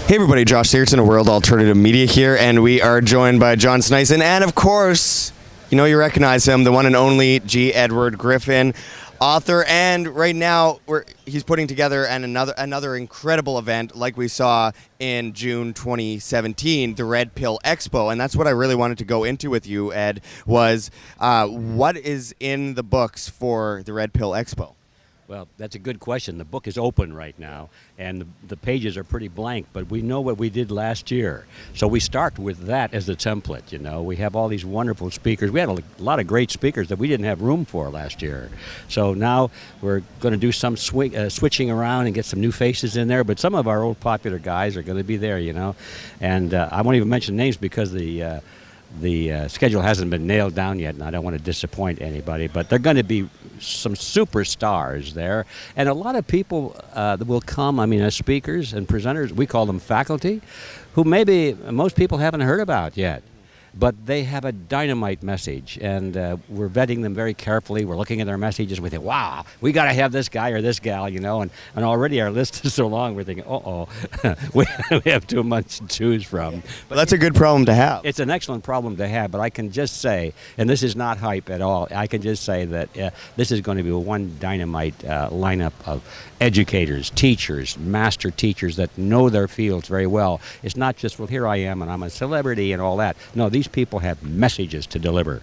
Hey everybody, Josh Sigurdson of World Alternative Media here, and we are joined by John Sneisen, and of course, you recognize him, the one and only G. Edward Griffin, author, and right now he's putting together another incredible event like we saw in June 2017, the Red Pill Expo, and that's what I really wanted to go into with you, Ed, was what is in the books for the Red Pill Expo? Well, that's a good question. The book is open right now, and the pages are pretty blank, but we know what we did last year. So we start with that as the template, We have all these wonderful speakers. We had a lot of great speakers that we didn't have room for last year. So now we're going to do some switching around and get some new faces in there, but some of our old popular guys are going to be there, And I won't even mention names because the schedule hasn't been nailed down yet, and I don't want to disappoint anybody, but they're going to be some superstars there, and a lot of people that will come, as speakers and presenters, we call them faculty, who maybe most people haven't heard about yet. But they have a dynamite message, and we're vetting them very carefully. We're looking at their messages. We think, wow, we got to have this guy or this gal, and already our list is so long, we're thinking, we have too much to choose from. But that's a good problem to have. It's an excellent problem to have, but I can just say, and this is not hype at all, I can just say that this is going to be one dynamite lineup of educators, teachers, master teachers that know their fields very well. It's not just, well, here I am, and I'm a celebrity and all that. No, these people have messages to deliver.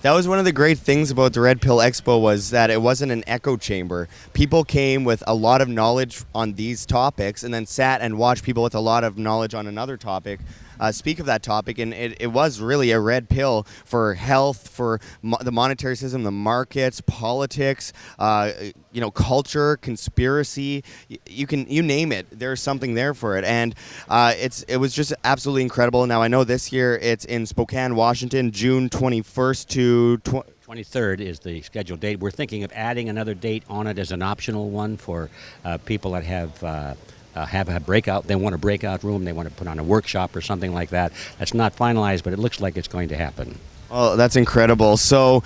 That was one of the great things about the Red Pill Expo, was that it wasn't an echo chamber. People came with a lot of knowledge on these topics and then sat and watched people with a lot of knowledge on another topic speak of that topic, and it was really a red pill for health, for the monetary system, the markets, politics, culture, conspiracy. You name it. There's something there for it, and it was just absolutely incredible. Now I know this year it's in Spokane, Washington, June 21st to 23rd is the scheduled date. We're thinking of adding another date on it as an optional one for people that have a breakout. They want a breakout room. They want to put on a workshop or something like that. That's not finalized, but it looks like it's going to happen. Oh, that's incredible. So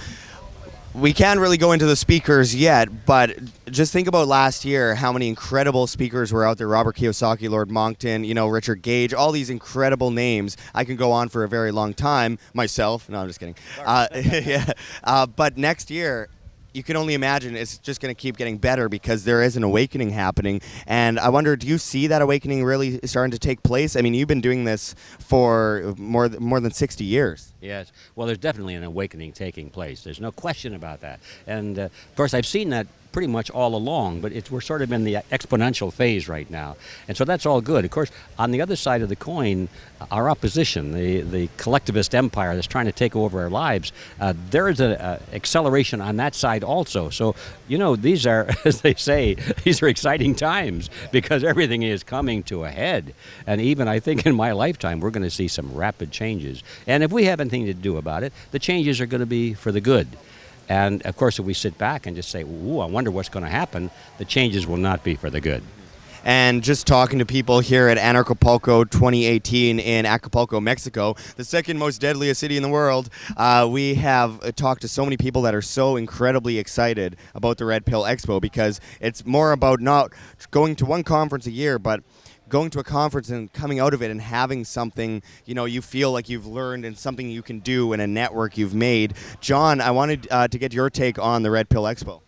we can't really go into the speakers yet, but just think about last year, how many incredible speakers were out there. Robert Kiyosaki, Lord Monckton, Richard Gage, all these incredible names. I can go on for a very long time myself. No, I'm just kidding. But next year, you can only imagine it's just going to keep getting better because there is an awakening happening. And I wonder, do you see that awakening really starting to take place? You've been doing this for more than 60 years. Yes. Well, there's definitely an awakening taking place. There's no question about that. And, of course, I've seen that pretty much all along, but we're sort of in the exponential phase right now. And so that's all good. Of course, on the other side of the coin, our opposition, the collectivist empire that's trying to take over our lives, there is an acceleration on that side also. So, these are, as they say, these are exciting times because everything is coming to a head. And even, I think, in my lifetime, we're going to see some rapid changes. And if we have anything to do about it, the changes are going to be for the good. And, of course, if we sit back and just say, ooh, I wonder what's going to happen, the changes will not be for the good. And just talking to people here at Anarchapulco 2018 in Acapulco, Mexico, the second most deadliest city in the world, we have talked to so many people that are so incredibly excited about the Red Pill Expo because it's more about not going to one conference a year, but going to a conference and coming out of it and having something, you feel like you've learned and something you can do in a network you've made. John, I wanted to get your take on the Red Pill Expo.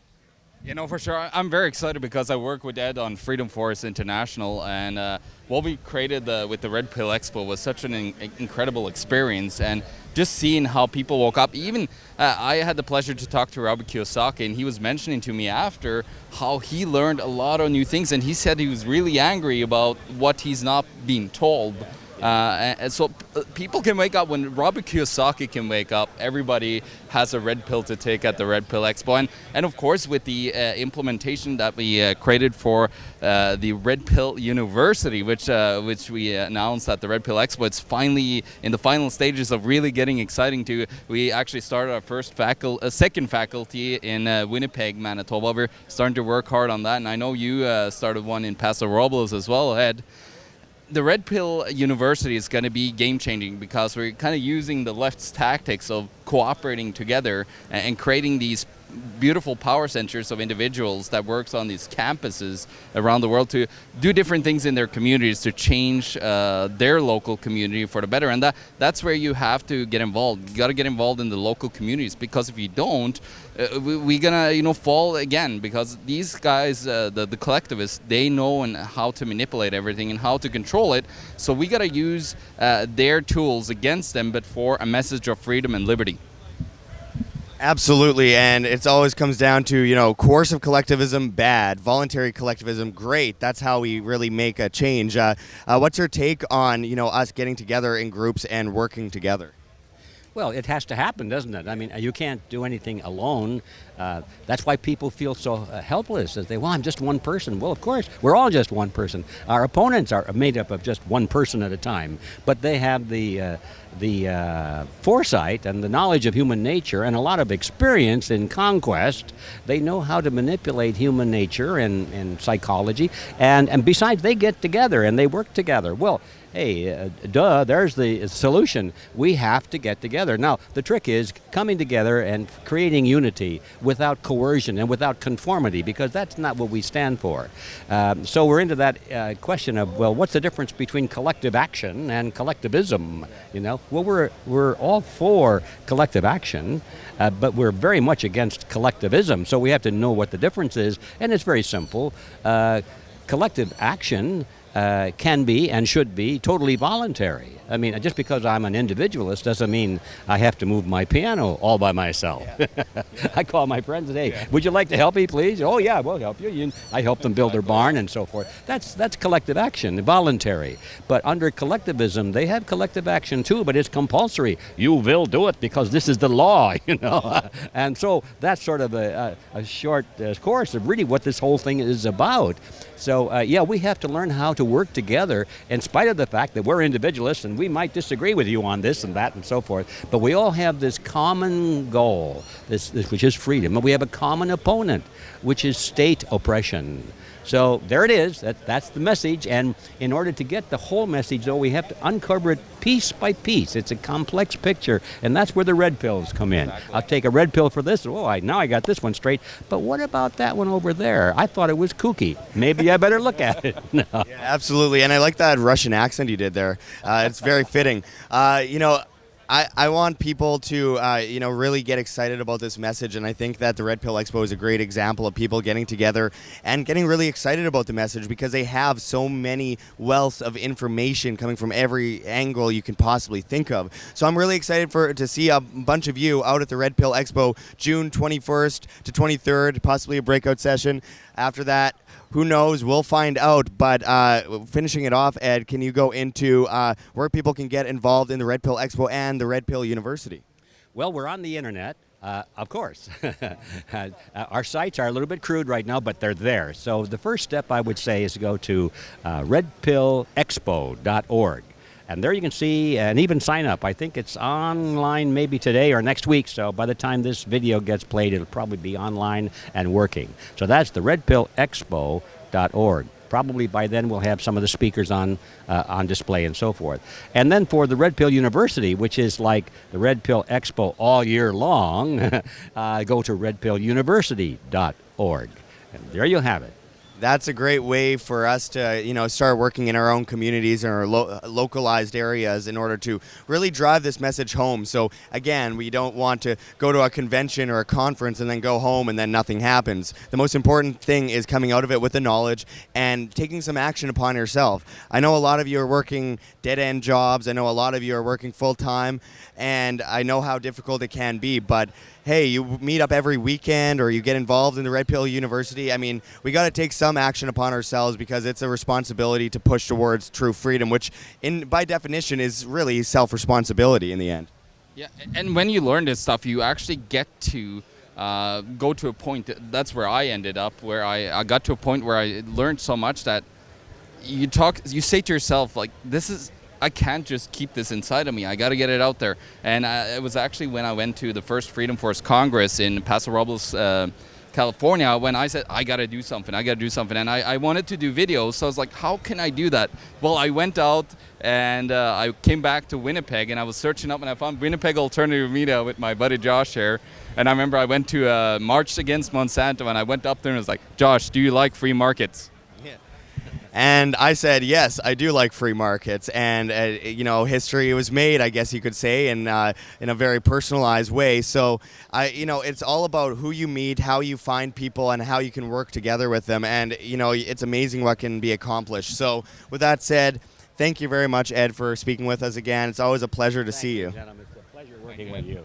For sure. I'm very excited because I work with Ed on Freedom Force International, and what we created with the Red Pill Expo was such an incredible experience. And just seeing how people woke up, even I had the pleasure to talk to Robert Kiyosaki, and he was mentioning to me after how he learned a lot of new things, and he said he was really angry about what he's not being told. And so people can wake up. When Robert Kiyosaki can wake up, everybody has a red pill to take at the Red Pill Expo. And of course, with the implementation that we created for the Red Pill University, which we announced at the Red Pill Expo, it's finally in the final stages of really getting exciting. We actually started our second faculty in Winnipeg, Manitoba. We're starting to work hard on that, and I know you started one in Paso Robles as well, Ed. The Red Pill University is going to be game-changing because we're kind of using the left's tactics of cooperating together and creating these beautiful power centers of individuals that works on these campuses around the world to do different things in their communities to change their local community for the better. And that's where you have to get involved. You got to get involved in the local communities, because if you don't, we're gonna fall again, because these guys, the collectivists, they know and how to manipulate everything and how to control it. So we got to use their tools against them, but for a message of freedom and liberty. Absolutely, and it always comes down to, coercive collectivism, bad. Voluntary collectivism, great. That's how we really make a change. What's your take on, us getting together in groups and working together? Well, it has to happen, doesn't it? I mean, you can't do anything alone. That's why people feel so helpless. As I'm just one person. Well, of course, we're all just one person. Our opponents are made up of just one person at a time, but they have the foresight and the knowledge of human nature and a lot of experience in conquest. They know how to manipulate human nature and psychology, and besides, they get together and they work together. Well, hey, there's the solution. We have to get together. Now, the trick is coming together and creating unity without coercion and without conformity, because that's not what we stand for. So we're into that question of, well, what's the difference between collective action and collectivism? Well, we're all for collective action, but we're very much against collectivism. So we have to know what the difference is, and it's very simple. Collective action can be and should be totally voluntary. I mean, just because I'm an individualist doesn't mean I have to move my piano all by myself. Yeah. I call my friends today, would you like to help me, please? Oh, yeah, we'll help you. I help them build their barn and so forth. That's collective action, voluntary. But under collectivism, they have collective action too, but it's compulsory. You will do it because this is the law, And so that's sort of a short course of really what this whole thing is about. So, we have to learn how to work together in spite of the fact that we're individualists and we might disagree with you on this and that and so forth. But we all have this common goal, this which is freedom. And we have a common opponent, which is state oppression. So there it is. That's the message. And in order to get the whole message, though, we have to uncover it piece by piece. It's a complex picture, and that's where the red pills come in. Exactly. I'll take a red pill for this. Now I got this one straight. But what about that one over there? I thought it was kooky. Maybe I better look at it. No. Yeah, absolutely. And I like that Russian accent you did there. It's very fitting. I want people to, really get excited about this message, and I think that the Red Pill Expo is a great example of people getting together and getting really excited about the message, because they have so many wealths of information coming from every angle you can possibly think of. So I'm really excited to see a bunch of you out at the Red Pill Expo, June 21st to 23rd, possibly a breakout session. After that, who knows? We'll find out. But finishing it off, Ed, can you go into where people can get involved in the Red Pill Expo and the Red Pill University? Well, we're on the internet, of course. Our sites are a little bit crude right now, but they're there. So the first step, I would say, is to go to redpillexpo.org. And there you can see and even sign up. I think it's online maybe today or next week. So by the time this video gets played, it'll probably be online and working. So that's the redpillexpo.org. Probably by then we'll have some of the speakers on display and so forth. And then for the Red Pill University, which is like the Red Pill Expo all year long, go to redpilluniversity.org. And there you have it. That's a great way for us to, start working in our own communities and our localized areas in order to really drive this message home. So again, we don't want to go to a convention or a conference and then go home and then nothing happens. The most important thing is coming out of it with the knowledge and taking some action upon yourself. I know a lot of you are working dead-end jobs. I know a lot of you are working full-time, and I know how difficult it can be, but hey, you meet up every weekend or you get involved in the Red Pill University. I mean, we got to take some action upon ourselves, because it's a responsibility to push towards true freedom, which by definition is really self-responsibility in the end. Yeah, and when you learn this stuff, you actually get to go to a point. That's where I ended up, where I got to a point where I learned so much that you say to yourself, like, I can't just keep this inside of me. I got to get it out there. And it was actually when I went to the first Freedom Force Congress in Paso Robles, California, when I said, I got to do something. And I wanted to do videos. So I was like, how can I do that? Well, I went out and I came back to Winnipeg, and I was searching up, and I found Winnipeg Alternative Media with my buddy Josh here. And I remember I went to a march against Monsanto, and I went up there and was like, Josh, do you like free markets? And I said, yes, I do like free markets. And, history was made, I guess you could say, in a very personalized way. So, it's all about who you meet, how you find people, and how you can work together with them. And, it's amazing what can be accomplished. So, with that said, thank you very much, Ed, for speaking with us again. It's always a pleasure to see you. Gentlemen. It's a pleasure working with you.